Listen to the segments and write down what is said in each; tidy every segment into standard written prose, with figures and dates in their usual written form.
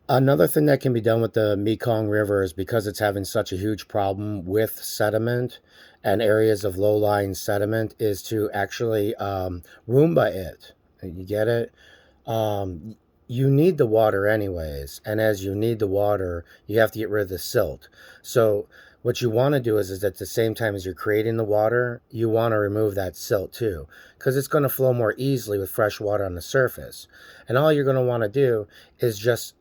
Another thing that can be done with the Mekong River is because it's having such a huge problem with sediment and areas of low-lying sediment is to actually Roomba it. You get it? Um, you need the water anyways, and as you need the water, you have to get rid of the silt. So what you want to do is at the same time as you're creating the water, you want to remove that silt too, because it's going to flow more easily with fresh water on the surface. And all you're going to want to do is just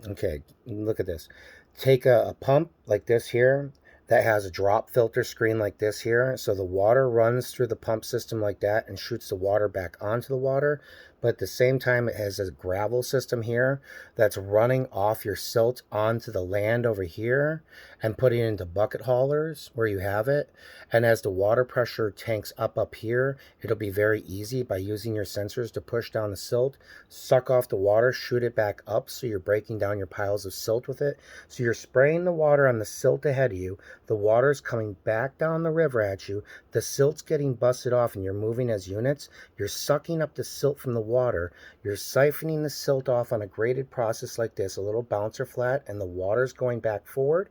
okay, look at this. Take a pump like this here that has a drop filter screen like this here. So the water runs through the pump system like that and shoots the water back onto the water. But at the same time, it has a gravel system here that's running off your silt onto the land over here and putting it into bucket haulers where you have it. And as the water pressure tanks up here, it'll be very easy by using your sensors to push down the silt, suck off the water, shoot it back up so you're breaking down your piles of silt with it. So you're spraying the water on the silt ahead of you. The water's coming back down the river at you. The silt's getting busted off and you're moving as units. You're sucking up the silt from the water. You're siphoning the silt off on a graded process like this, a little bouncer flat, and the water's going back forward.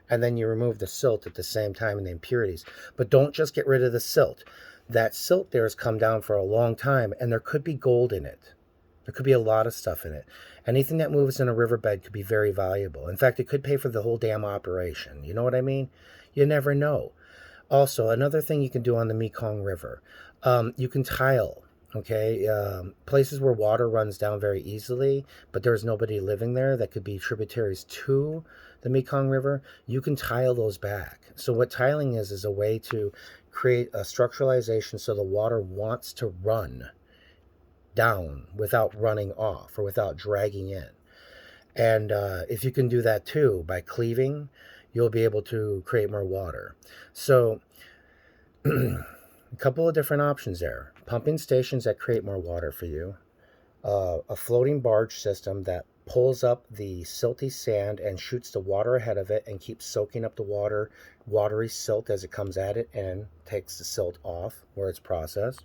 And then you remove the silt at the same time and the impurities. But don't just get rid of the silt. That silt there has come down for a long time, and there could be gold in it. There could be a lot of stuff in it. Anything that moves in a riverbed could be very valuable. In fact, it could pay for the whole damn operation. You know what I mean? You never know. Also, another thing you can do on the Mekong River, you can tile. Okay, places where water runs down very easily, but there's nobody living there that could be tributaries to the Mekong River. You can tile those back. So what tiling is a way to create a structuralization so the water wants to run down without running off or without dragging in. And if you can do that too by cleaving, you'll be able to create more water. So a couple of different options there. Pumping stations that create more water for you, a floating barge system that pulls up the silty sand and shoots the water ahead of it and keeps soaking up the watery silt as it comes at it and takes the silt off where it's processed.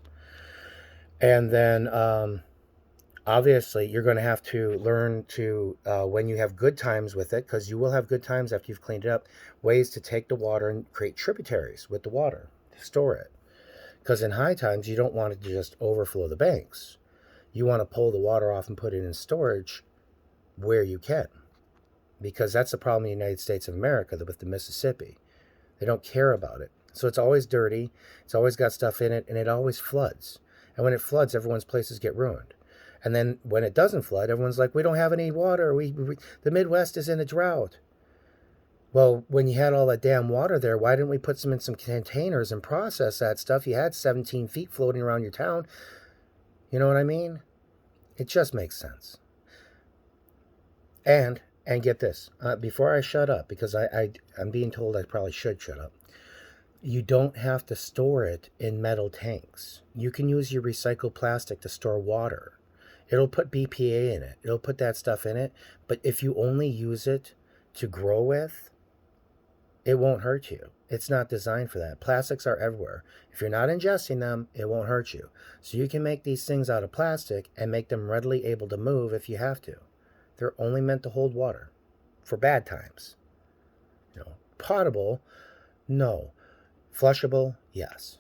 And then obviously you're going to have to learn to when you have good times with it, because you will have good times after you've cleaned it up, ways to take the water and create tributaries with the water to store it, because in high times you don't want it to just overflow the banks. You want to pull the water off and put it in storage where you can, because that's the problem in the United States of America with the Mississippi. They don't care about it, so it's always dirty, it's always got stuff in it, and it always floods. And when it floods, everyone's places get ruined. And then when it doesn't flood, everyone's like, we don't have any water. The Midwest is in a drought. Well, when you had all that damn water there, why didn't we put some in some containers and process that stuff? You had 17 feet floating around your town. You know what I mean? It just makes sense. And get this, before I shut up, because I'm being told I probably should shut up. You don't have to store it in metal tanks. You can use your recycled plastic to store water. It'll put BPA in it. It'll put that stuff in it. But if you only use it to grow with, it won't hurt you. It's not designed for that. Plastics are everywhere. If you're not ingesting them, it won't hurt you. So you can make these things out of plastic and make them readily able to move if you have to. They're only meant to hold water for bad times. Potable, no. Flushable, yes.